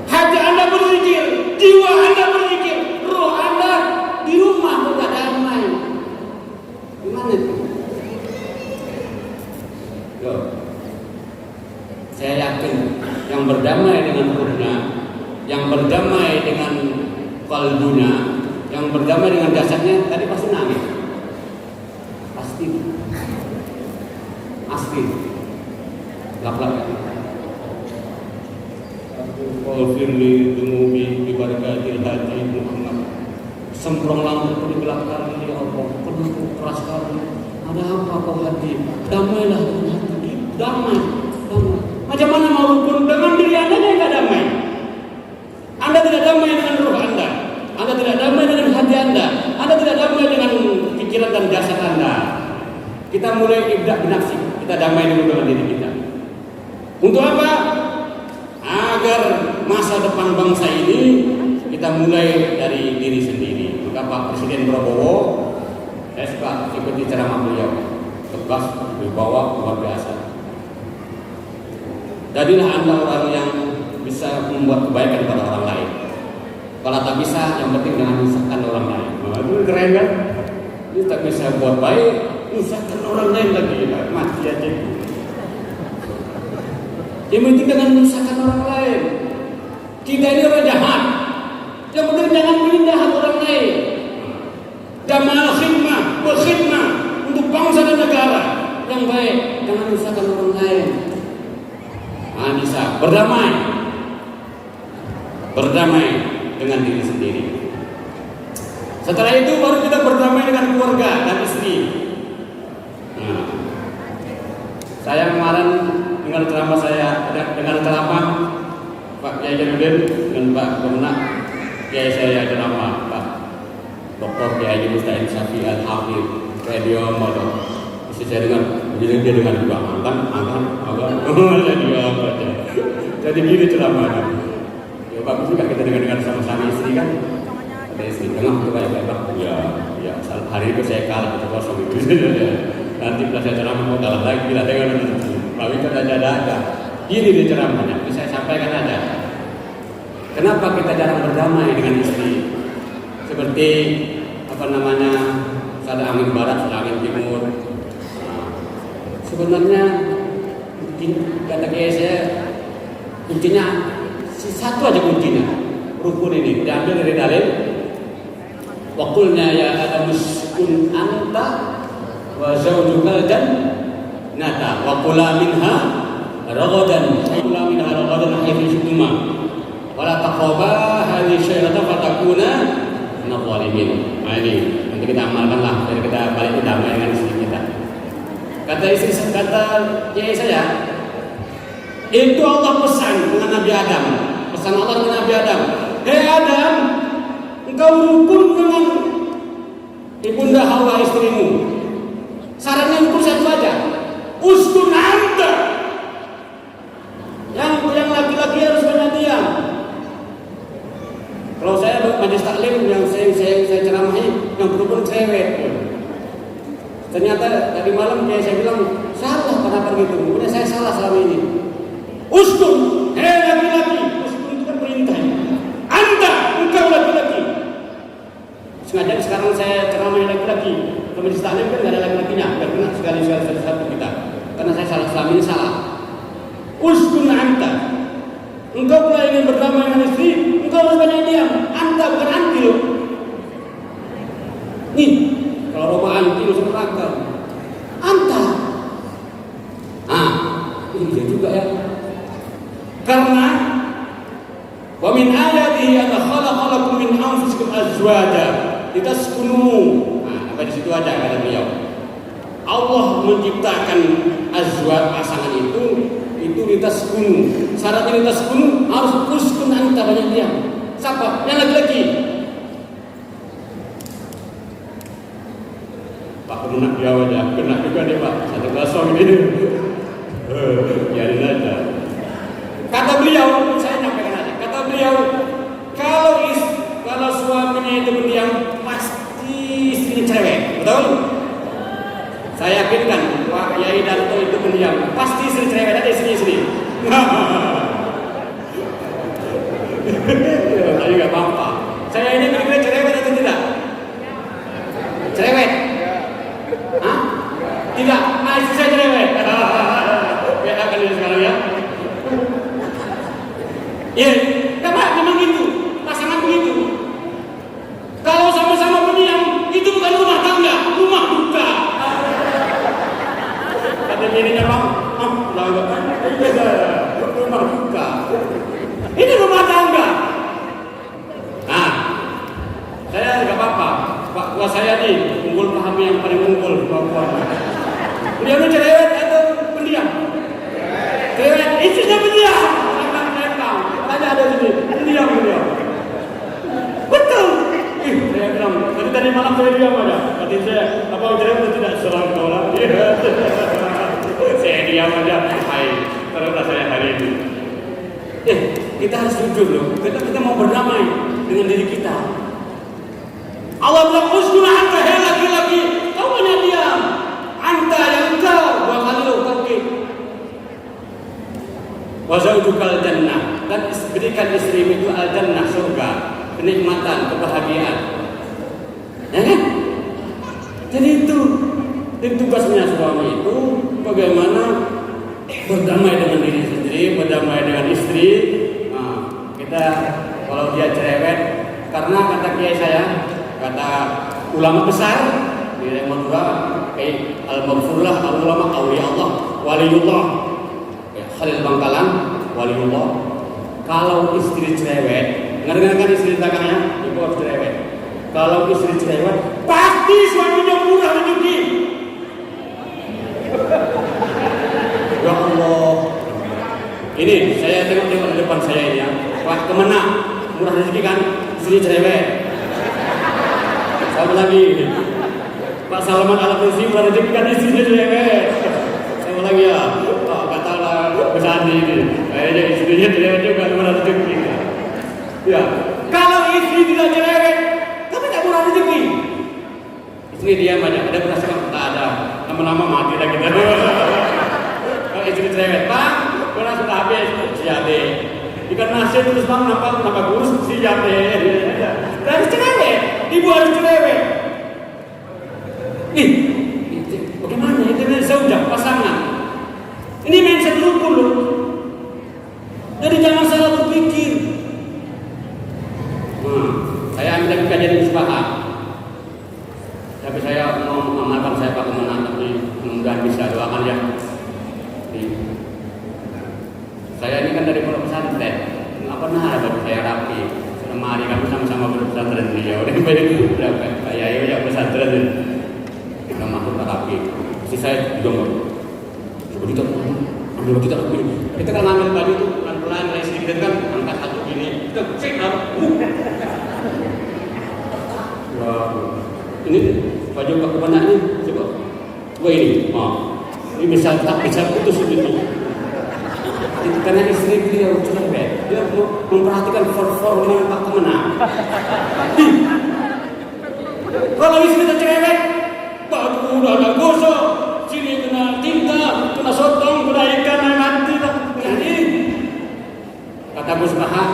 Hati Anda berzikir, jiwa Anda berzikir, roh Anda di rumah kok gak damai. Gimana itu? Yo. Saya yakin yang berdamai dengan ruhnya, yang berdamai dengan kalbunya, yang berdamai dengan jasadnya tadi pasti nangis. Pasti. Asli. Lap-lap. Qulfirli dunubi bi barakatil hadi Muhammad. Semprong lampu di belakang ya Allah, penuh keras sekali. Ada apa kau hati? Damailah dengan hati. Damai. Macam mana mau rukun dengan diri Anda yang tidak damai? Anda tidak damai dengan roh Anda. Anda tidak damai dengan hati Anda. Anda tidak damai dengan pikiran dan jasad Anda. Kita mulai ibdah binafsi. Kita damai dulu dengan diri kita. Untuk apa? Agar masa depan bangsa ini kita mulai dari diri sendiri. Maka Pak Presiden Prabowo, saya suka ikuti ceramah beliau, tegas, berbawa luar biasa. Jadilah Anda orang yang bisa membuat kebaikan pada orang lain. Kalau tak bisa, yang penting jangan menyusahkan orang lain. Itu keren kan? Ini tak bisa buat baik, menyusahkan orang lain lagi, mati aja. Yang penting jangan menyusahkan orang lain. Kita ini orang jahat. Yang penting jangan menjahat orang lain. Jamal khidmah, berkhidmah untuk bangsa dan negara yang baik, jangan menyusahkan orang lain. Nah, bisa berdamai dengan diri sendiri. Setelah itu baru kita berdamai dengan keluarga dan istri. Nah, saya kemarin dengar ceramah Pak Kiai Jainuddin dengan Pak Pemenang. Kiai saya ceramah Pak Dr. Kiai Musta'in Syafi Al-Hafidh Radio Modok. Saya dengar, dia dengar juga jadi gini ceramahnya. Ya bagus juga kita dengar sama-sama istri kan. Ada istri dengar tuh kayak ya hari itu saya kalah kita kosong itu. Nanti pas saya ceramah mau kalah lagi lah dengan lalu itu ada. Gini dia ceramahnya, saya sampaikan aja. Kenapa kita jarang berdamai dengan istri? Seperti ada angin barat, ada angin timur. Sebenarnya kata saya kuncinya satu aja kuncinya rukun ini diambil dari dalil waqulna ya adamus kun anta wa zawjukal jannata wa kula minha ragadan haythu shi'tuma wa la taqraba hadhihi syajarata fatakuna minadh dhalimin. Nah ini nanti kita amalkanlah biar kita balik berdamai dengan istri kita. Kata kiai saya, itu Allah pesan dengan Nabi Adam. Pesan Allah dengan Nabi Adam. Hei Adam, engkau rukun dengan ibunda Hawa istrimu. Sarannya rukun satu aja. Uskun anta. Yang laki-laki harus banyak diam. Kalau saya majelis taklim yang saya ceramahi yang berhubung cewek. Ternyata tadi malam kayak saya bilang salah kenapa gitu. Mungkin saya salah selama ini. Uskun, hei laki-laki. Uskun itu kan perintah. Anda, engkau laki-laki. Sengaja sekarang saya ceramahi laki-laki. Kalau majelis taklim kan nggak ada laki-lakinya. Biar kena sekali-sekali satu kita. Karena saya salah selama ini salah. Uskun anta. Engkau pula ingin berdamai dengan istri, engkau harus banyak diam. Anta bukan anti loh. Nih, kalau Roma anti lu neraka. Anta. Ini dia juga ya. Karena wa min ayatihi an khalaqalakum min anfusikum azwaja litaskunu. Apa di situ ada kata beliau. Allah menciptakan azwaj pasangan itu litaskunu. Syaratnya litaskunu harus uskun anta banyak diam. Siapa? Yang laki-laki. Pak Penunak Jawa aja, kena juga deh Pak. Satu kosong ini. Biarin aja. Kata beliau, saya nyampaikan aja. Kata beliau, kalau suaminya itu pendiam, pasti istrinya cewek, betul? Saya yakinkan Pak Yai Darto itu pendiam, pasti istri cewek, ada istri. Saya nggak apa-apa. Saya ini kira-kira cerewet atau tidak? Cerewet? Hah? Tidak. Istri saya cerewet. Beda kan ini sekarang ya? Iya. Kenapa? Memang itu. Pasangan begitu. Kalau sama-sama pendiam, itu bukan rumah tangga, rumah duka. Kata bininya Bang, rumah duka. Ini rumah tangga. Nah, saya nggak apa-apa. Pak tua saya nih, unggul pahami yang paling unggul. Dia udah cerewet atau pendiam? Cerewet, istrinya pendiam. Ada sini, pendiam. Betul. Saya bilang, tadi malam saya diam aja. Kata saya, apa cerewet atau tidak? Serang kau lah. Saya diam aja. Hai, terus saya hari ini. Kita harus jujur loh. Kita mau berdamai dengan diri kita. Allah bilang uskun anta, hei laki-laki, kau banyak diam. Anta yang engkau, dua kali lo kaki. Wa zawjukal jannah, dan berikan istrimu itu al-jannah, surga, kenikmatan, kebahagiaan. Ya kan? Jadi itu tugasnya suami itu bagaimana berdamai dengan diri sendiri, berdamai dengan istri. Nah, kita kalau dia cerewet, karena kata kiai saya, kata ulama besar di Madura, kayak al-maghfurlah, al-ulama awliya Allah, waliullah, Khalil Bangkalan, waliullah. Kalau istri cerewet, dengar-dengarkan istri belakangnya, ibu harus cerewet. Kalau istri cerewet, pasti suaminya murah rezeki. Ya Allah. Ini saya tengok di depan saya ini ya. Pak kemana? Murah rezeki kan? Istri cerewet. Sama lagi. Pak Salman Al-Farisi murah rezeki kan istrinya cerewet. Sama lagi ya. Pak katalah Besandi ini. Kayaknya istrinya cerewet juga murah rezeki. Ya. Kalau istri tidak cerewet, tapi tak murah rezeki. Istri diam aja. Ada perasaan tak ada. Lama-lama mati lagi. Kalau istri cerewet, Pak, kurang sudah habis, siap deh. Ikan nasi terus Bang, nampak kurus, siap deh. Harus cerewet, ibu harus cerewet. Bagaimana? Itu zaudah, pasangan. Ini mindset rukun loh. Jadi jangan salah berpikir. Saya ambil lagi kajian Misbah. Tapi saya mau mengamalkan saya Pak Kemenang, tapi mudah-mudahan bisa, doakan ya. Saya ini kan dari pondok pesantren, nggak pernah ada baju saya rapi. Selama hari kami sama-sama pesantren dia, udah kayak ya pesantren kita masuk rapi. Si saya juga begitu, ambil kita rapi. Kita kan ngambil baju itu pelan-pelan, mulai sedikit kan, angkat satu gini, kita cek up. Ini baju Pak Kemenang ini, coba. Wah ini, ini bisa putus itu. Itu karena istri dia cerewet, dia memperhatikan performa Pak Kemenang. Kalau istri kita cerewet, baju udah ada gosok, sini kena tinta, kena sotong, kena ikan, mati tak. Jadi kata Gus Maha,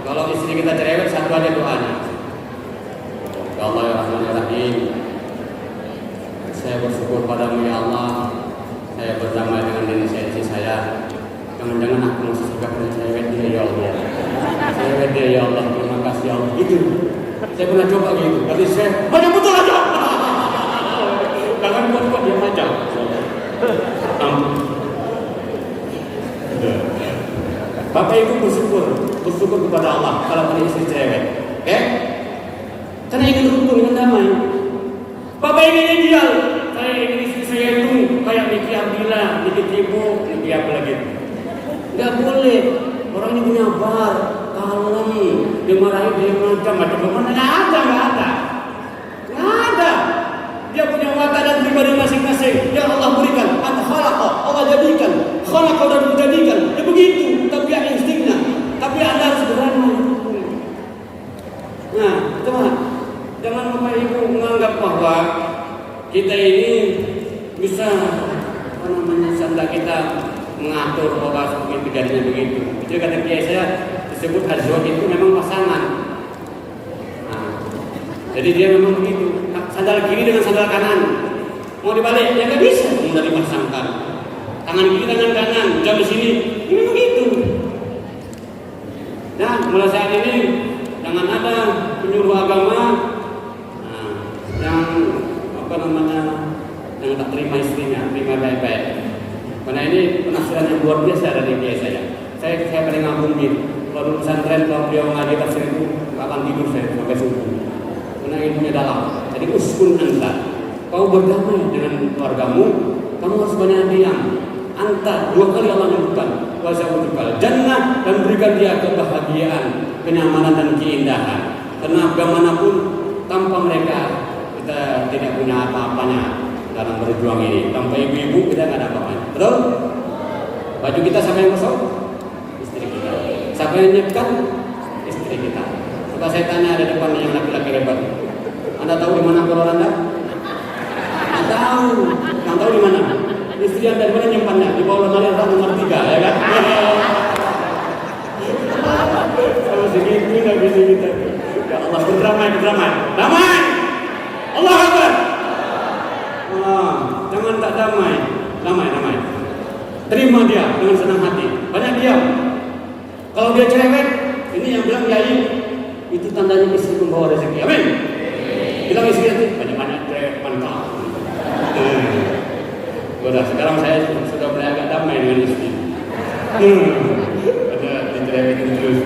kalau istri kita cerewet satu aja doanya. Ya Allah ya Rahman ya Rahim, saya bersyukur padamu ya Allah, saya berdamai dengan diri saya. Jangan-jangan aku masih suka dengan cerewet dia ya Allah. Cerewet dia ya Allah, terima kasih ya Allah. Itu saya pernah coba gitu, tapi saya banyak betul aja. Jangan buat dia macam. Bapak Ibu bersyukur kepada Allah kalau punya istri cerewet, karena ingin rukun dengan damai. Bapak ingin ideal, saya ingin istri saya itu kayak Niki Abdillah, Niki Tibo, Niki apa lagi. Nggak boleh, orang ini punya bar, kalem, dimarahin dia macam-macam, mana nggak ada. Dia punya watak dan pribadi masing-masing. Yang Allah berikan, Allah jadikan, dan dijadikan. Ya begitu, tapi ada instingnya. Tapi Anda harus sederhana. Nah, teman, jangan Bapak Ibu menganggap bahwa kita ini bisa sanda kita mengatur bahwa begitu jadinya begitu. Itu kata kiai saya disebut azwaj itu memang pasangan. Nah, jadi dia memang begitu. Sandal kiri dengan sandal kanan. Mau dibalik ya nggak bisa. Mudah dipasangkan. Tangan kiri tangan kanan. Jam di sini. Ini begitu. Nah, mulai saat ini jangan ada penyuluh agama yang yang tak terima istrinya, terima baik-baik. Karena ini penafsiran yang luar biasa dari kiai saya. Saya paling ngagum gitu. Kalau di pesantren kalau beliau ngaji tafsir itu akan tidur saya sampai subuh. Karena ilmunya dalam. Jadi uskun anta. Kau berdamai dengan keluargamu, kamu harus banyak diam. Anta 2 kali Allah menyebutkan wazawujukal jannah dan berikan dia kebahagiaan, kenyamanan dan keindahan. Karena bagaimanapun tanpa mereka kita tidak punya apa-apanya dalam berjuang ini. Tanpa ibu-ibu kita nggak ada apa-apanya. Betul? Baju kita siapa yang gosok? Istri kita. Siapa yang nyiapkan? Istri kita. Coba saya tanya ada depan yang laki-laki hebat. Anda tahu di mana kolor Anda? Anda tahu. Anda tahu di mana? Istri Anda di mana nyimpannya? Di bawah lemari nomor 3, ya kan? Kalau segitu nggak bisa kita. Ya Allah, berdamai. Damai! Allah Akbar! Jangan tak damai. Terima dia dengan senang hati. Banyak diam. Kalau dia cerewet, ini yang bilang yai, itu tandanya istri membawa rezeki. Amin. Bilang istri itu banyak-banyak cerewet mantap. Sudah, sekarang saya sudah mulai agak damai dengan istri. Ada dicerewetin terus.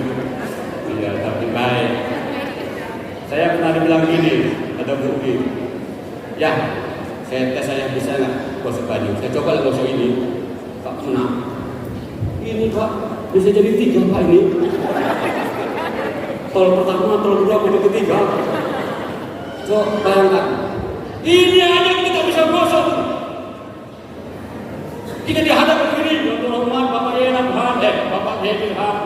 Ya, tapi baik. Saya pernah dibilang gini, ada bukti. Ya, saya tes saya bisa nggak gosok baju. Saya coba lah gosok ini. Pak menang. Ini Pak, bisa jadi 3 Pak ini. Tol pertama, tol kedua, tol ketiga. So, bayangkan. Ini aja kita bisa gosok. Kita dihadap begini, Dr. Rahman, Bapak Yenan, Bapak Yenan.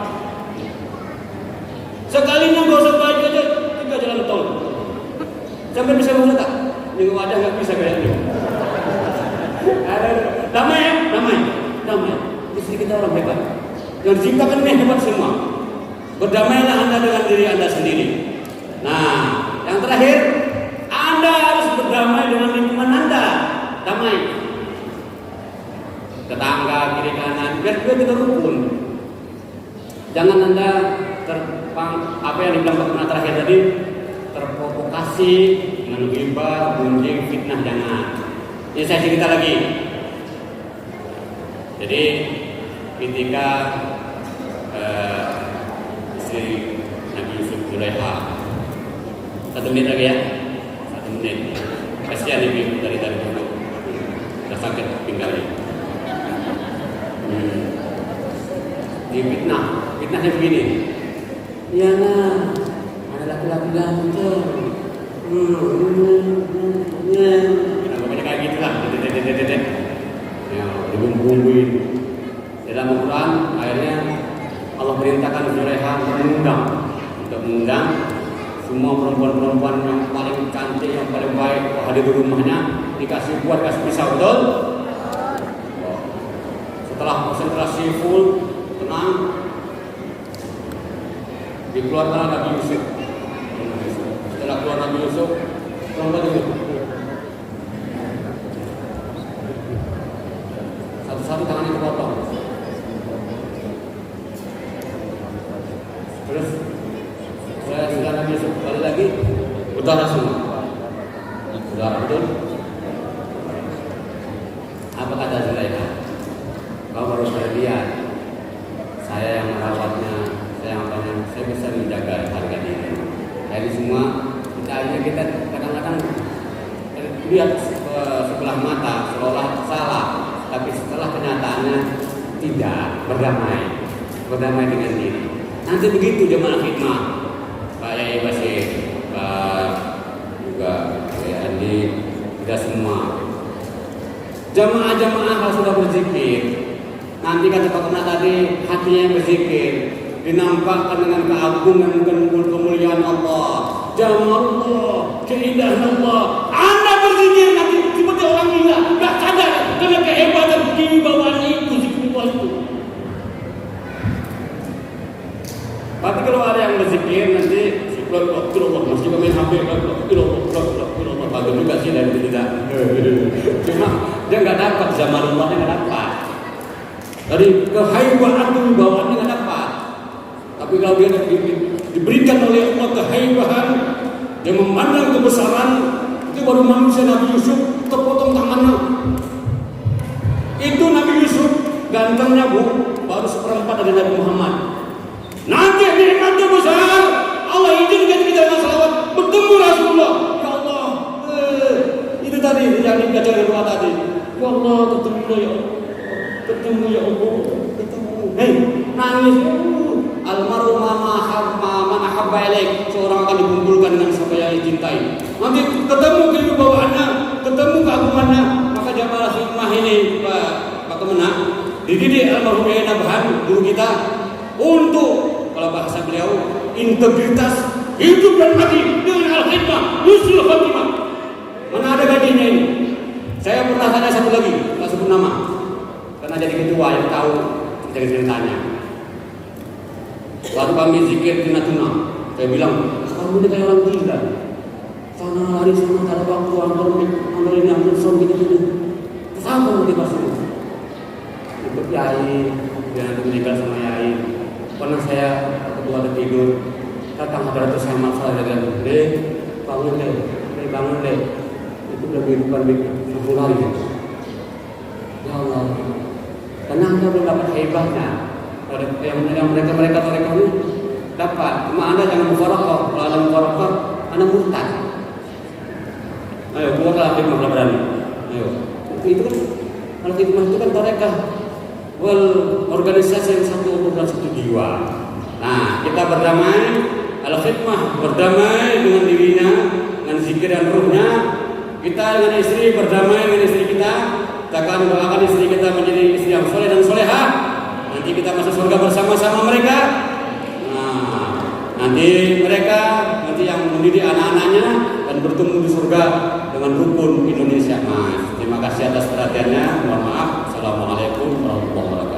Sekalinya gosok baju aja 3 jalan tol. Sampai bisa gosok tak? Ini wajah nggak bisa kayaknya. Damai ya, damai. Istri kita orang hebat. Yang diciptakan ini hebat semua. Berdamailah Anda dengan diri Anda sendiri. Nah, yang terakhir, Anda harus berdamai dengan lingkungan Anda. Damai. Tetangga, kiri kanan, biar kita rukun. Jangan Anda apa yang dibilang Pak terakhir tadi, provokasi, dengan ghibah, gunjing, fitnah jangan. Ini saya cerita lagi. Jadi ketika istri Nabi Yusuf Zulaikha, 1 menit lagi ya, 1 menit. Kasihan ibu dari dulu, udah sakit pinggangnya. Fitnahnya begini. Ya nah, ada laki-laki ganteng. Pokoknya kayak gitulah. Ya, dibumbu-bumbuin. Dalam Al-Quran akhirnya Allah perintahkan Zulaikha untuk mengundang semua perempuan-perempuan yang paling cantik, yang paling baik hadir di rumahnya, dikasih buat, kasih pisau, betul? Setelah konsentrasi full, tenang, dikeluarkan Nabi Yusuf. Setelah keluar Nabi Yusuf, perempuan itu satu-satu tangannya dipotong. Terus saya sudah Nabi Yusuf kembali lagi, udara semua. Udara, betul? Apa kata Zulaikha? Kau baru saya lihat, saya yang merawatnya, saya bisa menjaga harga diri. Jadi semua kita kadang-kadang lihat sebelah mata seolah salah, tapi setelah kenyataannya tidak, berdamai dengan diri. Nanti begitu jemaah khidmah, Pak Yai Basir, Pak juga Pak Andi, kita semua jamaah-jamaah kalau sudah berzikir, nanti kata Pak Kena tadi, hatinya yang berzikir dinampakkan dengan keagungan dan kemuliaan Allah, jamaah Allah, keindahan Allah. Anda berzikir nanti seperti orang gila, gak sadar dengan kehebatan kewibawaan itu, zikirullah itu. Tapi kalau ada yang berzikir nanti Allah masih kami hampir Allah bagus juga sih dari tidak. Cuma dia nggak dapat zaman Allahnya nggak dapat. Dari kehaibahan kewibawaannya nggak dapat. Tapi kalau dia diberikan oleh Allah kehaibahan, dia memandang kebesaran, itu baru manusia. Nabi Yusuf terpotong tangannya. Itu Nabi Yusuf gantengnya bu, baru 1/4 dari Nabi Muhammad. Nanti nikmatnya besar. Allah izinkan kita dengan salawat bertemu Rasulullah. Ya Allah, itu tadi yang dibaca doa tadi. Ya Allah, ketemu ya Allah, ketemu ya Allah, ketemu. Hei, nangis. Almaru man ahabba ilaik. Seorang akan dikumpulkan dengan siapa yang dicintai. Nanti ketemu kewibawaannya, ketemu keagungannya. Maka jamaah hikmah ini Pak Kemenang dididik almarhum Yai Nabhan, guru kita, untuk kalau bahasa beliau integritas hidup dan mati dengan al-khidmah husnul khatimah. Mana ada gajinya ini? Saya pernah tanya satu lagi, tak sebut nama, karena jadi ketua yang tahu ceritanya. Waktu kami zikir di Natuna, saya bilang, kamu ini kayak orang gila. Sana lari sana, tak ada waktu, antar ini ambil som gitu. Sama motivasinya. Ikut Yai, dia nanti menikah sama Yai. Pernah saya ketua ada tidur, datang Hadratus Samad saya dan bangun deh, itu udah kehidupan satu hari. Ya Allah, karena anda belum dapat hebatnya. Yang mereka ini dapat. Cuma anda jangan mufarakah. Kalau ada mufarakah, anda murtad. Ayo keluarlah hikmah kalau berani. Ayo. Itu kan kalau hikmah itu kan mereka organisasi yang satu bukan satu jiwa. Nah, kita berdamai, al-khidmah berdamai dengan dirinya, dengan zikir dan ruhnya. Kita dengan istri berdamai dengan istri kita. Kita akan doakan istri kita menjadi istri yang soleh dan solehah. Nanti kita masuk surga bersama-sama mereka. Nah, nanti mereka yang mendidik anak-anaknya dan bertemu di surga dengan rukun Indonesia Mas. Terima kasih atas perhatiannya. Mohon maaf. Assalamualaikum warahmatullahi wabarakatuh.